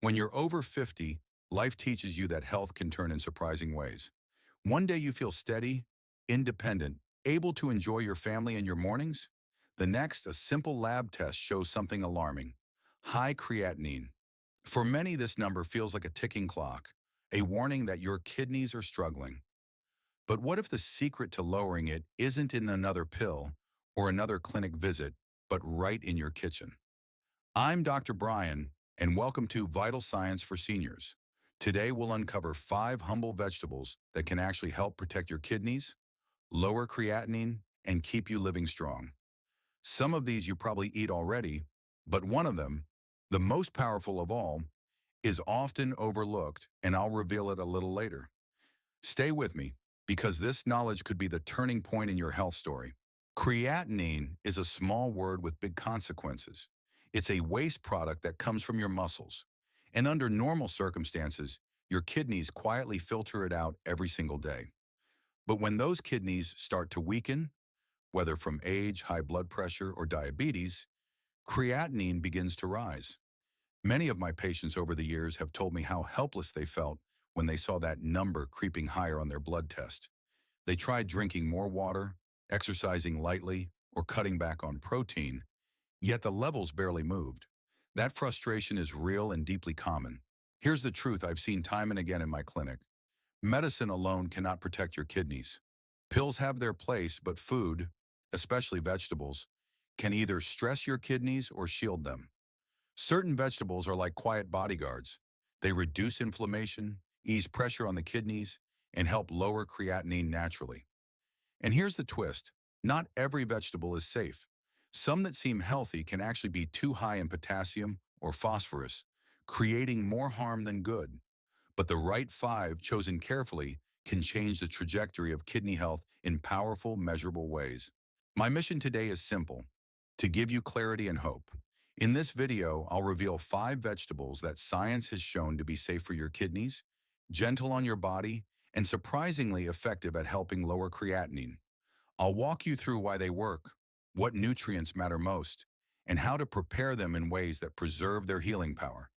When you're over 50, life teaches you that health can turn in surprising ways. One day you feel steady, independent, able to enjoy your family and your mornings. The next, a simple lab test shows something alarming: high creatinine. For many, this number feels like a ticking clock, a warning that your kidneys are struggling. But what if the secret to lowering it isn't in another pill or another clinic visit, but right in your kitchen? I'm Dr. Brian, and welcome to Vital Science for Seniors. Today, we'll uncover 5 humble vegetables that can actually help protect your kidneys, lower creatinine, and keep you living strong. Some of these you probably eat already, but one of them, the most powerful of all, is often overlooked, and I'll reveal it a little later. Stay with me, because this knowledge could be the turning point in your health story. Creatinine is a small word with big consequences. It's a waste product that comes from your muscles. And under normal circumstances, your kidneys quietly filter it out every single day. But when those kidneys start to weaken, whether from age, high blood pressure, or diabetes, creatinine begins to rise. Many of my patients over the years have told me how helpless they felt when they saw that number creeping higher on their blood test. They tried drinking more water, exercising lightly, or cutting back on protein, yet the levels barely moved. That frustration is real and deeply common. Here's the truth I've seen time and again in my clinic. Medicine alone cannot protect your kidneys. Pills have their place, but food, especially vegetables, can either stress your kidneys or shield them. Certain vegetables are like quiet bodyguards. They reduce inflammation, ease pressure on the kidneys, and help lower creatinine naturally. And here's the twist: not every vegetable is safe. Some that seem healthy can actually be too high in potassium or phosphorus, creating more harm than good. But the right 5, chosen carefully, can change the trajectory of kidney health in powerful, measurable ways. My mission today is simple: to give you clarity and hope. In this video, I'll reveal 5 vegetables that science has shown to be safe for your kidneys, gentle on your body, and surprisingly effective at helping lower creatinine. I'll walk you through why they work, what nutrients matter most, and how to prepare them in ways that preserve their healing power.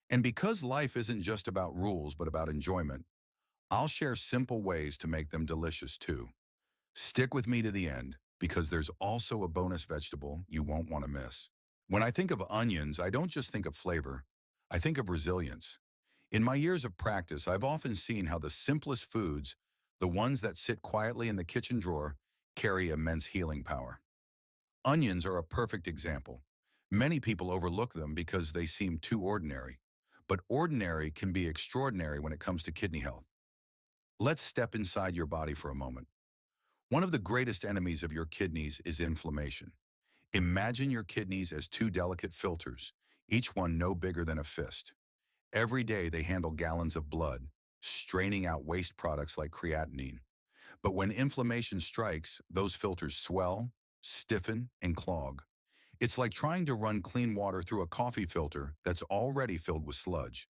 And because life isn't just about rules but about enjoyment, I'll share simple ways to make them delicious too. Stick with me to the end, because there's also a bonus vegetable you won't want to miss. When I think of onions, I don't just think of flavor, I think of resilience. In my years of practice, I've often seen how the simplest foods, the ones that sit quietly in the kitchen drawer, carry immense healing power. Onions are a perfect example. Many people overlook them because they seem too ordinary. But ordinary can be extraordinary when it comes to kidney health. Let's step inside your body for a moment. One of the greatest enemies of your kidneys is inflammation. Imagine your kidneys as 2 delicate filters, each one no bigger than a fist. Every day they handle gallons of blood, straining out waste products like creatinine. But when inflammation strikes, those filters swell, stiffen, and clog. It's like trying to run clean water through a coffee filter that's already filled with sludge.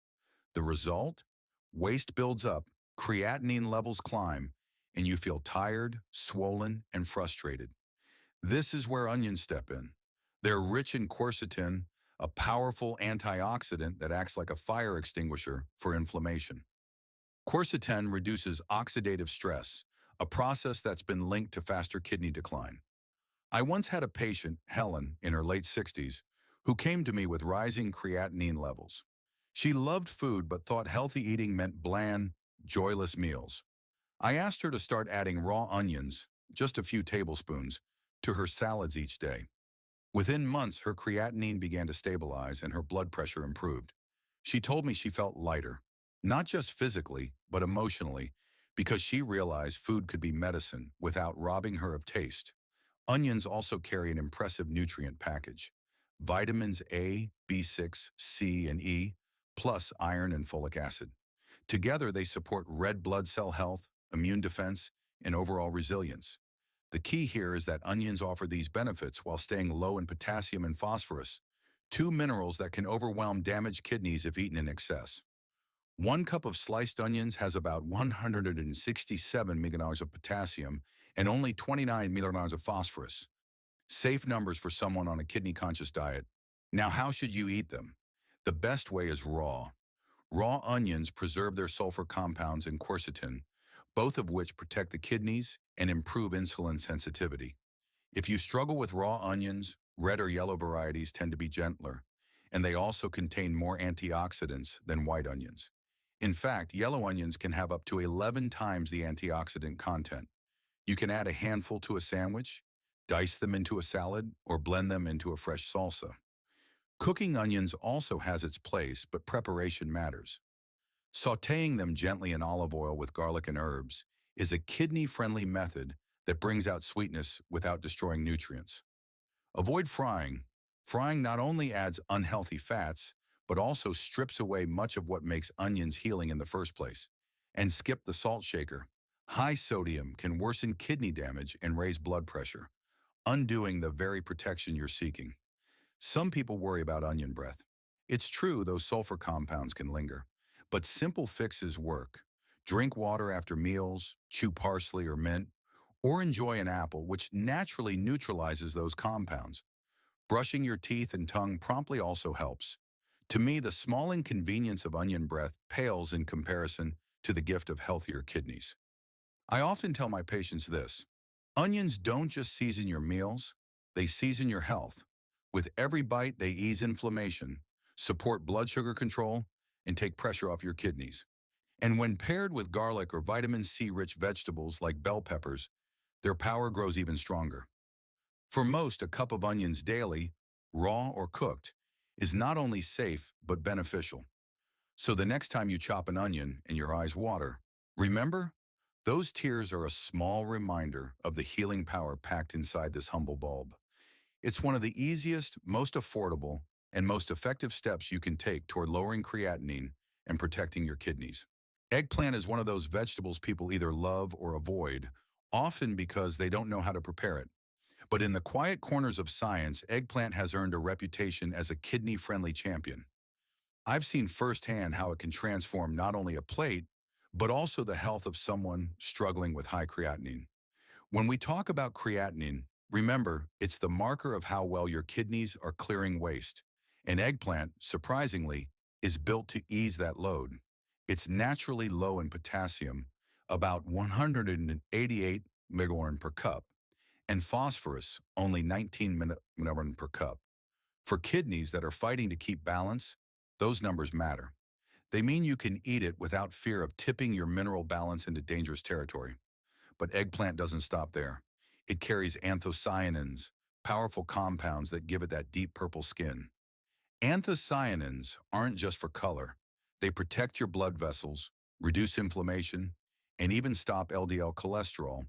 The result? Waste builds up, creatinine levels climb, and you feel tired, swollen, and frustrated. This is where onions step in. They're rich in quercetin, a powerful antioxidant that acts like a fire extinguisher for inflammation. Quercetin reduces oxidative stress, a process that's been linked to faster kidney decline. I once had a patient, Helen, in her late 60s, who came to me with rising creatinine levels. She loved food but thought healthy eating meant bland, joyless meals. I asked her to start adding raw onions, just a few tablespoons, to her salads each day. Within months, her creatinine began to stabilize and her blood pressure improved. She told me she felt lighter, not just physically, but emotionally, because she realized food could be medicine without robbing her of taste. Onions also carry an impressive nutrient package: vitamins A, B6, C, and E, plus iron and folic acid. Together, they support red blood cell health, immune defense, and overall resilience. The key here is that onions offer these benefits while staying low in potassium and phosphorus, 2 minerals that can overwhelm damaged kidneys if eaten in excess. 1 cup of sliced onions has about 167 milligrams of potassium and only 29 milligrams of phosphorus. Safe numbers for someone on a kidney-conscious diet. Now, how should you eat them? The best way is raw. Raw onions preserve their sulfur compounds and quercetin, both of which protect the kidneys and improve insulin sensitivity. If you struggle with raw onions, red or yellow varieties tend to be gentler, and they also contain more antioxidants than white onions. In fact, yellow onions can have up to 11 times the antioxidant content. You can add a handful to a sandwich, dice them into a salad, or blend them into a fresh salsa. Cooking onions also has its place, but preparation matters. Sautéing them gently in olive oil with garlic and herbs is a kidney-friendly method that brings out sweetness without destroying nutrients. Avoid frying. Frying not only adds unhealthy fats, but also strips away much of what makes onions healing in the first place. And skip the salt shaker. High sodium can worsen kidney damage and raise blood pressure, undoing the very protection you're seeking. Some people worry about onion breath. It's true those sulfur compounds can linger, but simple fixes work. Drink water after meals, chew parsley or mint, or enjoy an apple, which naturally neutralizes those compounds. Brushing your teeth and tongue promptly also helps. To me, the small inconvenience of onion breath pales in comparison to the gift of healthier kidneys. I often tell my patients this: onions don't just season your meals, they season your health. With every bite, they ease inflammation, support blood sugar control, and take pressure off your kidneys. And when paired with garlic or vitamin C-rich vegetables like bell peppers, their power grows even stronger. For most, a cup of onions daily, raw or cooked, is not only safe but beneficial. So the next time you chop an onion and your eyes water, remember, those tears are a small reminder of the healing power packed inside this humble bulb. It's one of the easiest, most affordable, and most effective steps you can take toward lowering creatinine and protecting your kidneys. Eggplant is one of those vegetables people either love or avoid, often because they don't know how to prepare it. But in the quiet corners of science, eggplant has earned a reputation as a kidney-friendly champion. I've seen firsthand how it can transform not only a plate, but also the health of someone struggling with high creatinine. When we talk about creatinine, remember, it's the marker of how well your kidneys are clearing waste. And eggplant, surprisingly, is built to ease that load. It's naturally low in potassium, about 188 milligram per cup, and phosphorus, only 19 milligram per cup. For kidneys that are fighting to keep balance, those numbers matter. They mean you can eat it without fear of tipping your mineral balance into dangerous territory. But eggplant doesn't stop there. It carries anthocyanins, powerful compounds that give it that deep purple skin. Anthocyanins aren't just for color. They protect your blood vessels, reduce inflammation, and even stop LDL cholesterol,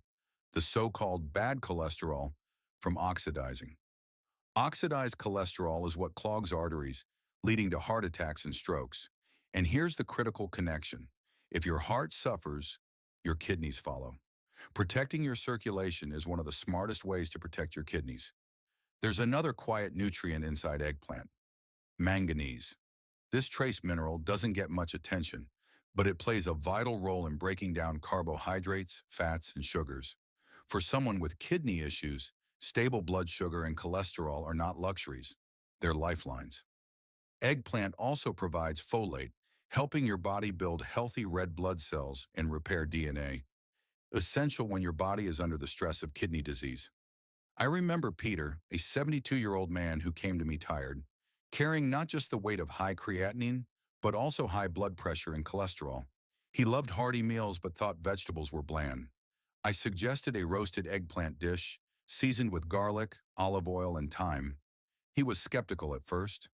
the so-called bad cholesterol, from oxidizing. Oxidized cholesterol is what clogs arteries, leading to heart attacks and strokes. And here's the critical connection. If your heart suffers, your kidneys follow. Protecting your circulation is one of the smartest ways to protect your kidneys. There's another quiet nutrient inside eggplant: manganese. This trace mineral doesn't get much attention, but it plays a vital role in breaking down carbohydrates, fats, and sugars. For someone with kidney issues, stable blood sugar and cholesterol are not luxuries, they're lifelines. Eggplant also provides folate, helping your body build healthy red blood cells and repair DNA, essential when your body is under the stress of kidney disease. I remember Peter, a 72-year-old man who came to me tired, carrying not just the weight of high creatinine, but also high blood pressure and cholesterol. He loved hearty meals but thought vegetables were bland. I suggested a roasted eggplant dish, seasoned with garlic, olive oil, and thyme. He was skeptical at first,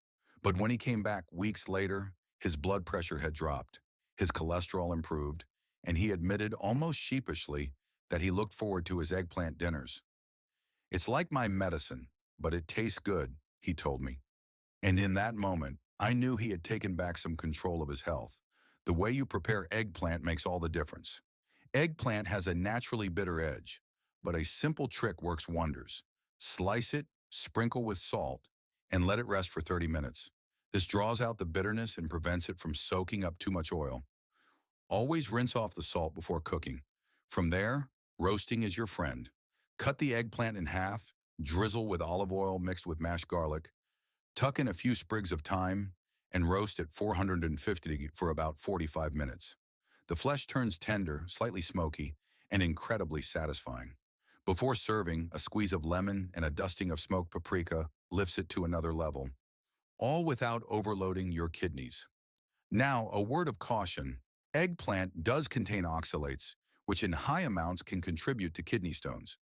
but when he came back weeks later, his blood pressure had dropped, his cholesterol improved, and he admitted almost sheepishly that he looked forward to his eggplant dinners. "It's like my medicine, but it tastes good," he told me. And in that moment, I knew he had taken back some control of his health. The way you prepare eggplant makes all the difference. Eggplant has a naturally bitter edge, but a simple trick works wonders. Slice it, sprinkle with salt, and let it rest for 30 minutes. This draws out the bitterness and prevents it from soaking up too much oil. Always rinse off the salt before cooking. From there, roasting is your friend. Cut the eggplant in half, drizzle with olive oil mixed with mashed garlic, tuck in a few sprigs of thyme, and roast at 450 for about 45 minutes. The flesh turns tender, slightly smoky, and incredibly satisfying. Before serving, a squeeze of lemon and a dusting of smoked paprika lifts it to another level, all without overloading your kidneys. Now, a word of caution. Eggplant does contain oxalates, which in high amounts can contribute to kidney stones.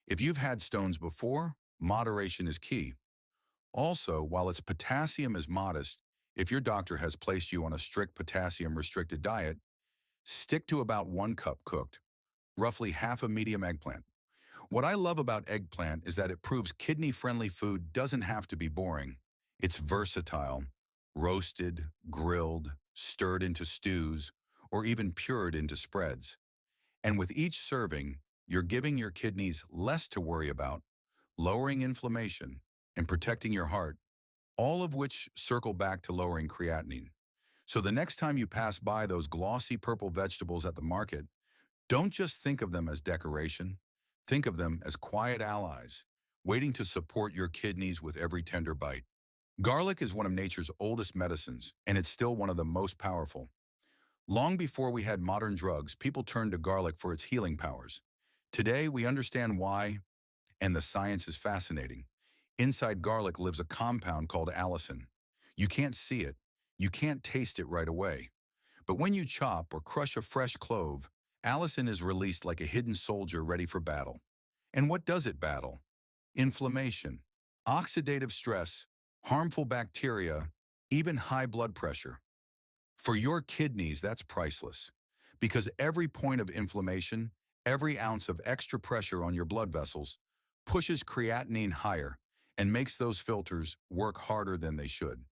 If you've had stones before, moderation is key. Also, while its potassium is modest, if your doctor has placed you on a strict potassium-restricted diet, stick to about 1 cup cooked, roughly half a medium eggplant. What I love about eggplant is that it proves kidney-friendly food doesn't have to be boring. It's versatile, roasted, grilled, stirred into stews, or even pured into spreads. And with each serving, you're giving your kidneys less to worry about, lowering inflammation, and protecting your heart, all of which circle back to lowering creatinine. So the next time you pass by those glossy purple vegetables at the market, don't just think of them as decoration. Think of them as quiet allies, waiting to support your kidneys with every tender bite. Garlic is one of nature's oldest medicines, and it's still one of the most powerful. Long before we had modern drugs, people turned to garlic for its healing powers. Today, we understand why, and the science is fascinating. Inside garlic lives a compound called allicin. You can't see it, you can't taste it right away. But when you chop or crush a fresh clove, allicin is released like a hidden soldier ready for battle. And what does it battle? Inflammation, oxidative stress, harmful bacteria, even high blood pressure. For your kidneys, that's priceless. Because every point of inflammation, every ounce of extra pressure on your blood vessels, pushes creatinine higher and makes those filters work harder than they should.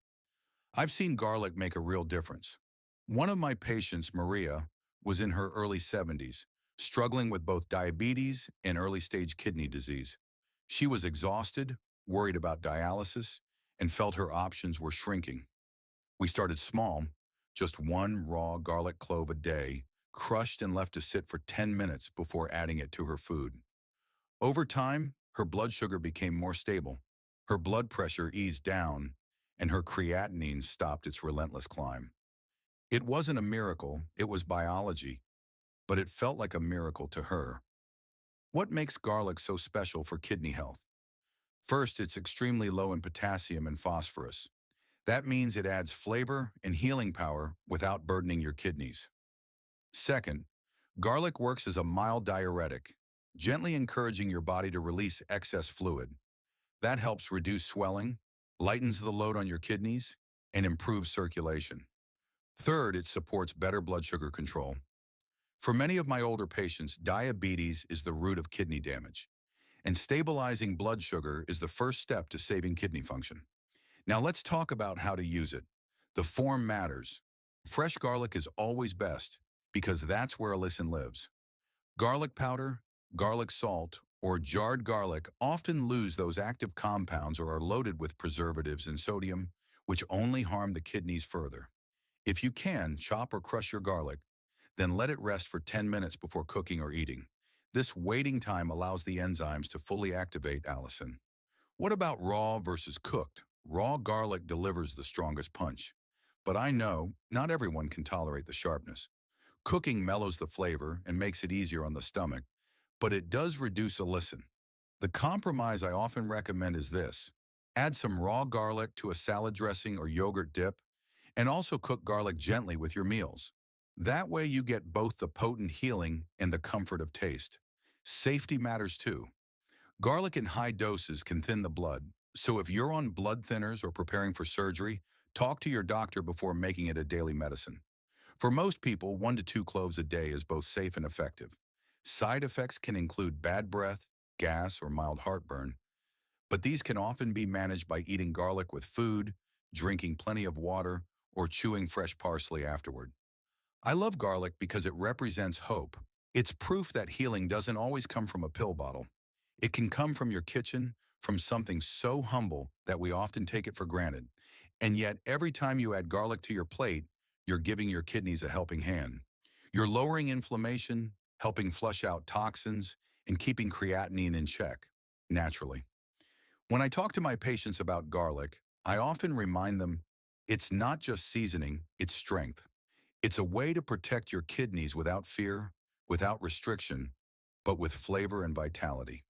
I've seen garlic make a real difference. One of my patients, Maria, was in her early 70s, struggling with both diabetes and early-stage kidney disease. She was exhausted, worried about dialysis, and felt her options were shrinking. We started small, just 1 raw garlic clove a day, crushed and left to sit for 10 minutes before adding it to her food. Over time, her blood sugar became more stable, her blood pressure eased down, and her creatinine stopped its relentless climb. It wasn't a miracle, it was biology, but it felt like a miracle to her. What makes garlic so special for kidney health? First, it's extremely low in potassium and phosphorus. That means it adds flavor and healing power without burdening your kidneys. Second, garlic works as a mild diuretic, gently encouraging your body to release excess fluid. That helps reduce swelling, lightens the load on your kidneys, and improves circulation. Third, it supports better blood sugar control. For many of my older patients, diabetes is the root of kidney damage, and stabilizing blood sugar is the first step to saving kidney function. Now let's talk about how to use it. The form matters. Fresh garlic is always best because that's where allicin lives. Garlic powder, garlic salt, or jarred garlic often lose those active compounds or are loaded with preservatives and sodium, which only harm the kidneys further. If you can, chop or crush your garlic, then let it rest for 10 minutes before cooking or eating. This waiting time allows the enzymes to fully activate allicin. What about raw versus cooked? Raw garlic delivers the strongest punch. But I know not everyone can tolerate the sharpness. Cooking mellows the flavor and makes it easier on the stomach, but it does reduce allicin. The compromise I often recommend is this. Add some raw garlic to a salad dressing or yogurt dip, and also cook garlic gently with your meals. That way you get both the potent healing and the comfort of taste. Safety matters too. Garlic in high doses can thin the blood, so if you're on blood thinners or preparing for surgery, talk to your doctor before making it a daily medicine. For most people, 1 to 2 cloves a day is both safe and effective. Side effects can include bad breath, gas, or mild heartburn, but these can often be managed by eating garlic with food, drinking plenty of water, or chewing fresh parsley afterward. I love garlic because it represents hope. It's proof that healing doesn't always come from a pill bottle. It can come from your kitchen, from something so humble that we often take it for granted. And yet, every time you add garlic to your plate, you're giving your kidneys a helping hand. You're lowering inflammation, helping flush out toxins, and keeping creatinine in check, naturally. When I talk to my patients about garlic, I often remind them It's not just seasoning, it's strength. It's a way to protect your kidneys without fear, without restriction, but with flavor and vitality.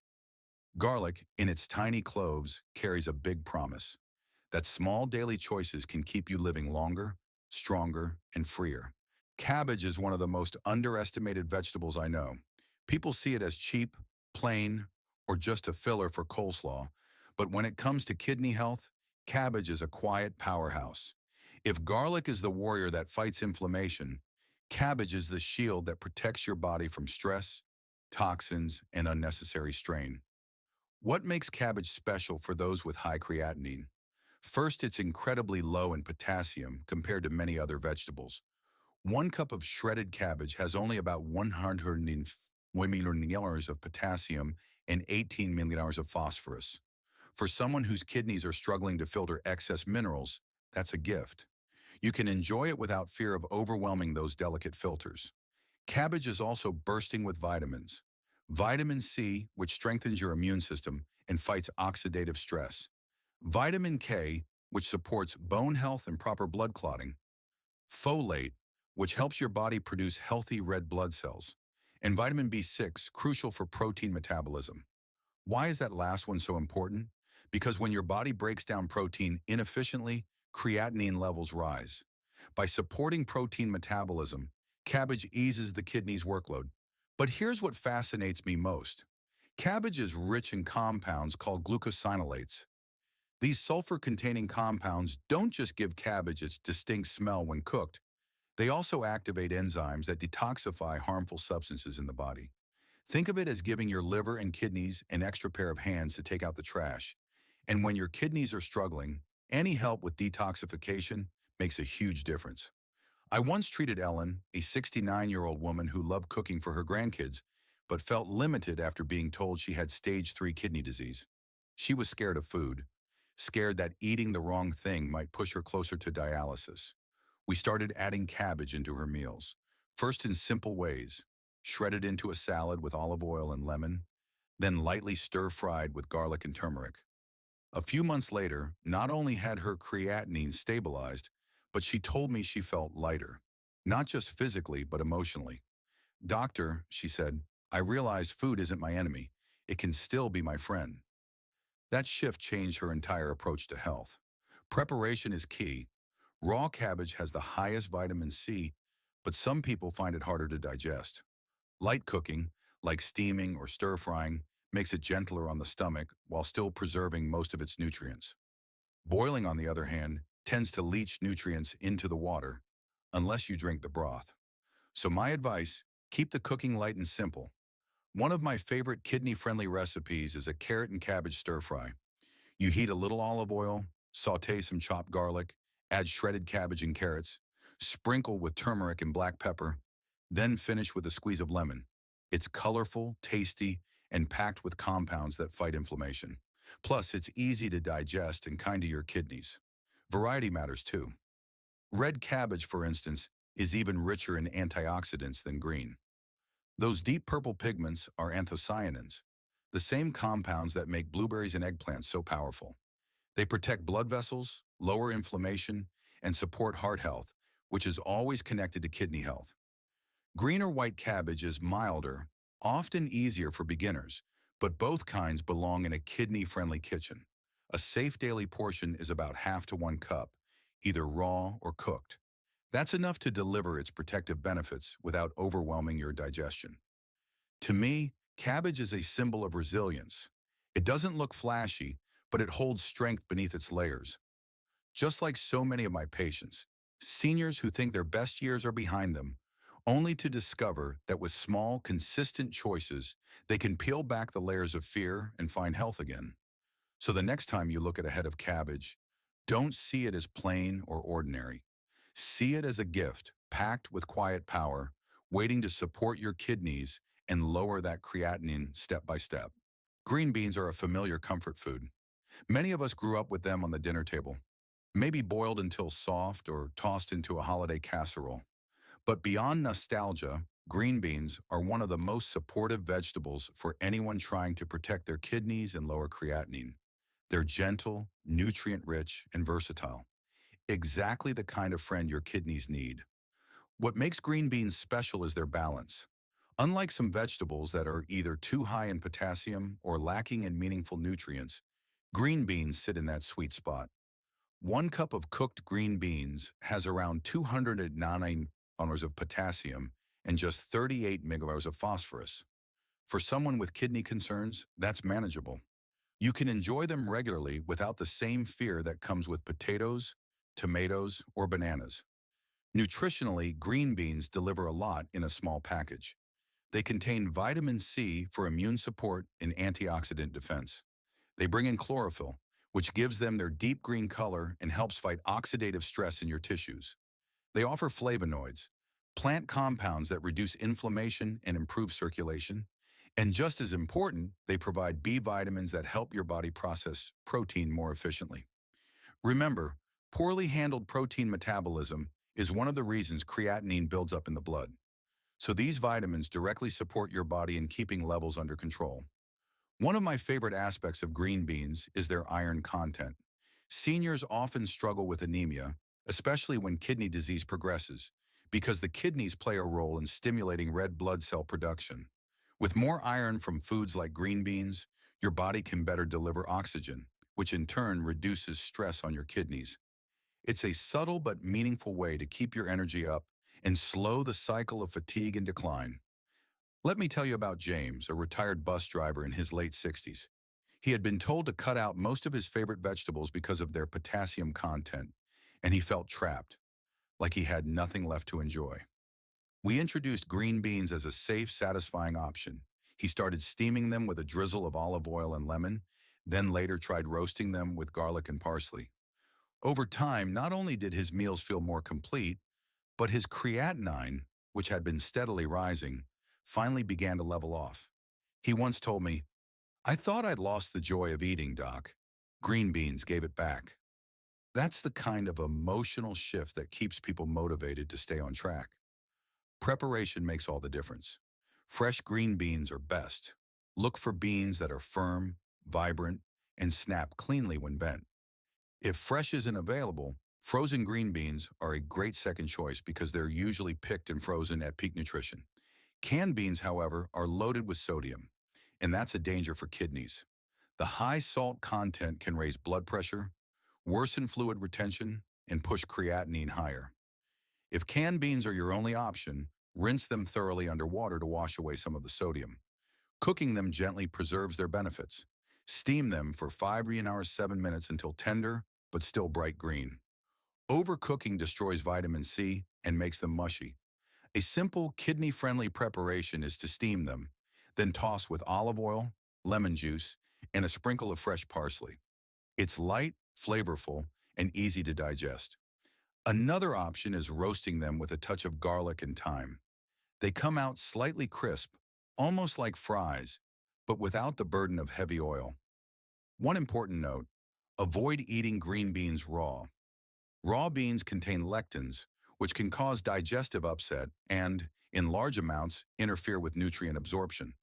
Garlic, in its tiny cloves, carries a big promise that small daily choices can keep you living longer, stronger, and freer. Cabbage is one of the most underestimated vegetables I know. People see it as cheap, plain, or just a filler for coleslaw, but when it comes to kidney health, cabbage is a quiet powerhouse. If garlic is the warrior that fights inflammation, cabbage is the shield that protects your body from stress, toxins, and unnecessary strain. What makes cabbage special for those with high creatinine? First, it's incredibly low in potassium compared to many other vegetables. 1 cup of shredded cabbage has only about 100 milliliters of potassium and 18 milliliters of phosphorus. For someone whose kidneys are struggling to filter excess minerals, that's a gift. You can enjoy it without fear of overwhelming those delicate filters. Cabbage is also bursting with vitamins. Vitamin C, which strengthens your immune system and fights oxidative stress. Vitamin K, which supports bone health and proper blood clotting. Folate, which helps your body produce healthy red blood cells. And vitamin B6, crucial for protein metabolism. Why is that last one so important? Because when your body breaks down protein inefficiently, creatinine levels rise. By supporting protein metabolism, cabbage eases the kidney's workload. But here's what fascinates me most. Cabbage is rich in compounds called glucosinolates. These sulfur-containing compounds don't just give cabbage its distinct smell when cooked, they also activate enzymes that detoxify harmful substances in the body. Think of it as giving your liver and kidneys an extra pair of hands to take out the trash. And when your kidneys are struggling, any help with detoxification makes a huge difference. I once treated Ellen, a 69-year-old woman who loved cooking for her grandkids, but felt limited after being told she had stage 3 kidney disease. She was scared of food, scared that eating the wrong thing might push her closer to dialysis. We started adding cabbage into her meals, first in simple ways, shredded into a salad with olive oil and lemon, then lightly stir-fried with garlic and turmeric. A few months later, not only had her creatinine stabilized, but she told me she felt lighter, not just physically, but emotionally. Doctor, she said, I realize food isn't my enemy. It can still be my friend. That shift changed her entire approach to health. Preparation is key. Raw cabbage has the highest vitamin C, but some people find it harder to digest. Light cooking, like steaming or stir-frying, makes it gentler on the stomach while still preserving most of its nutrients. Boiling, on the other hand, tends to leach nutrients into the water, unless you drink the broth. So my advice, keep the cooking light and simple. One of my favorite kidney-friendly recipes is a carrot and cabbage stir-fry. You heat a little olive oil, saute some chopped garlic, add shredded cabbage and carrots, sprinkle with turmeric and black pepper, then finish with a squeeze of lemon. It's colorful, tasty, and packed with compounds that fight inflammation. Plus, it's easy to digest and kind to your kidneys. Variety matters too. Red cabbage, for instance, is even richer in antioxidants than green. Those deep purple pigments are anthocyanins, the same compounds that make blueberries and eggplants so powerful. They protect blood vessels, lower inflammation, and support heart health, which is always connected to kidney health. Green or white cabbage is milder, often easier for beginners, but both kinds belong in a kidney-friendly kitchen. A safe daily portion is about half to 1 cup, either raw or cooked. That's enough to deliver its protective benefits without overwhelming your digestion. To me, cabbage is a symbol of resilience. It doesn't look flashy, but it holds strength beneath its layers. Just like so many of my patients, seniors who think their best years are behind them, only to discover that with small, consistent choices, they can peel back the layers of fear and find health again. So the next time you look at a head of cabbage, don't see it as plain or ordinary. See it as a gift, packed with quiet power, waiting to support your kidneys and lower that creatinine step by step. Green beans are a familiar comfort food. Many of us grew up with them on the dinner table, maybe boiled until soft or tossed into a holiday casserole. But beyond nostalgia, green beans are one of the most supportive vegetables for anyone trying to protect their kidneys and lower creatinine. They're gentle, nutrient-rich, and versatile. Exactly the kind of friend your kidneys need. What makes green beans special is their balance. Unlike some vegetables that are either too high in potassium or lacking in meaningful nutrients, green beans sit in that sweet spot. 1 cup of cooked green beans has around 209 millimoles of potassium and just 38 millimoles of phosphorus. For someone with kidney concerns, that's manageable. You can enjoy them regularly without the same fear that comes with potatoes, tomatoes, or bananas. Nutritionally, green beans deliver a lot in a small package. They contain vitamin C for immune support and antioxidant defense. They bring in chlorophyll, which gives them their deep green color and helps fight oxidative stress in your tissues. They offer flavonoids, plant compounds that reduce inflammation and improve circulation. And just as important, they provide B vitamins that help your body process protein more efficiently. Remember, poorly handled protein metabolism is one of the reasons creatinine builds up in the blood. So these vitamins directly support your body in keeping levels under control. One of my favorite aspects of green beans is their iron content. Seniors often struggle with anemia, especially when kidney disease progresses, because the kidneys play a role in stimulating red blood cell production. With more iron from foods like green beans, your body can better deliver oxygen, which in turn reduces stress on your kidneys. It's a subtle but meaningful way to keep your energy up and slow the cycle of fatigue and decline. Let me tell you about James, a retired bus driver in his late 60s. He had been told to cut out most of his favorite vegetables because of their potassium content, and he felt trapped, like he had nothing left to enjoy. We introduced green beans as a safe, satisfying option. He started steaming them with a drizzle of olive oil and lemon, then later tried roasting them with garlic and parsley. Over time, not only did his meals feel more complete, but his creatinine, which had been steadily rising, finally began to level off. He once told me, "I thought I'd lost the joy of eating, Doc. Green beans gave it back." That's the kind of emotional shift that keeps people motivated to stay on track. Preparation makes all the difference. Fresh green beans are best. Look for beans that are firm, vibrant, and snap cleanly when bent. If fresh isn't available, frozen green beans are a great second choice because they're usually picked and frozen at peak nutrition. Canned beans, however, are loaded with sodium, and that's a danger for kidneys. The high salt content can raise blood pressure, worsen fluid retention, and push creatinine higher. If canned beans are your only option, rinse them thoroughly under water to wash away some of the sodium. Cooking them gently preserves their benefits. Steam them for 7 minutes until tender, but still bright green. Overcooking destroys vitamin C and makes them mushy. A simple, kidney-friendly preparation is to steam them, then toss with olive oil, lemon juice, and a sprinkle of fresh parsley. It's light, flavorful, and easy to digest. Another option is roasting them with a touch of garlic and thyme. They come out slightly crisp, almost like fries, but without the burden of heavy oil. One important note, avoid eating green beans raw. Raw beans contain lectins, which can cause digestive upset and, in large amounts, interfere with nutrient absorption.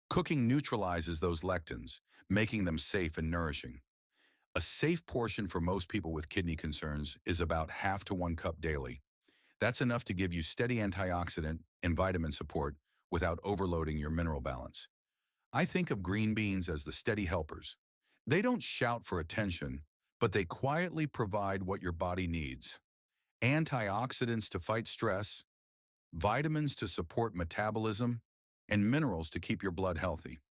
Cooking neutralizes those lectins, making them safe and nourishing. A safe portion for most people with kidney concerns is about half to 1 cup daily. That's enough to give you steady antioxidant and vitamin support without overloading your mineral balance. I think of green beans as the steady helpers. They don't shout for attention, but they quietly provide what your body needs: antioxidants to fight stress, vitamins to support metabolism, and minerals to keep your blood healthy.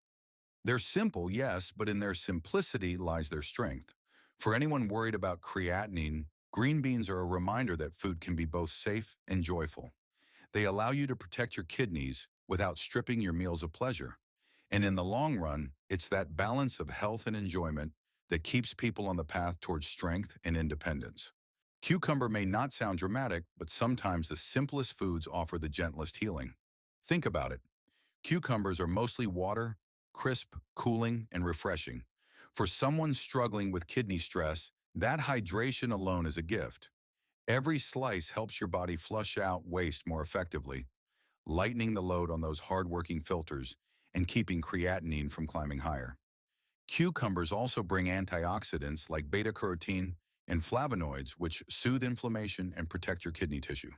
They're simple, yes, but in their simplicity lies their strength. For anyone worried about creatinine, green beans are a reminder that food can be both safe and joyful. They allow you to protect your kidneys without stripping your meals of pleasure. And in the long run, it's that balance of health and enjoyment that keeps people on the path towards strength and independence. Cucumber may not sound dramatic, but sometimes the simplest foods offer the gentlest healing. Think about it. Cucumbers are mostly water, crisp, cooling, and refreshing. For someone struggling with kidney stress, that hydration alone is a gift. Every slice helps your body flush out waste more effectively, lightening the load on those hard-working filters and keeping creatinine from climbing higher. Cucumbers also bring antioxidants like beta-carotene and flavonoids, which soothe inflammation and protect your kidney tissue.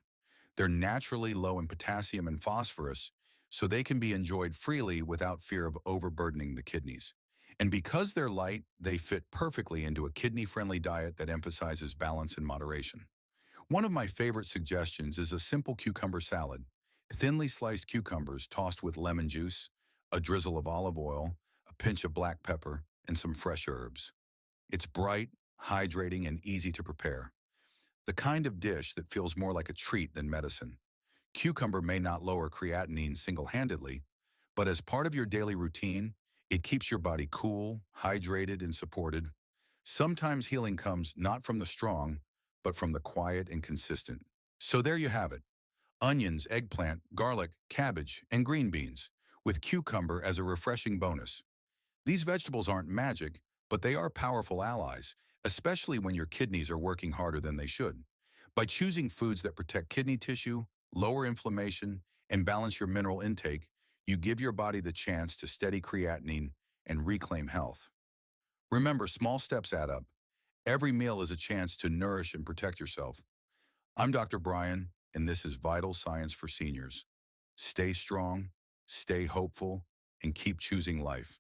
They're naturally low in potassium and phosphorus, so they can be enjoyed freely without fear of overburdening the kidneys. And because they're light, they fit perfectly into a kidney-friendly diet that emphasizes balance and moderation. One of my favorite suggestions is a simple cucumber salad. Thinly sliced cucumbers tossed with lemon juice, a drizzle of olive oil, a pinch of black pepper, and some fresh herbs. It's bright, hydrating, and easy to prepare. The kind of dish that feels more like a treat than medicine. Cucumber may not lower creatinine single-handedly, but as part of your daily routine, it keeps your body cool, hydrated, and supported. Sometimes healing comes not from the strong, but from the quiet and consistent. So there you have it. Onions, eggplant, garlic, cabbage, and green beans, with cucumber as a refreshing bonus. These vegetables aren't magic, but they are powerful allies, especially when your kidneys are working harder than they should. By choosing foods that protect kidney tissue, lower inflammation, and balance your mineral intake, you give your body the chance to steady creatinine and reclaim health. Remember, small steps add up. Every meal is a chance to nourish and protect yourself. I'm Dr. Brian, and this is Vital Science for Seniors. Stay strong, stay hopeful, and keep choosing life.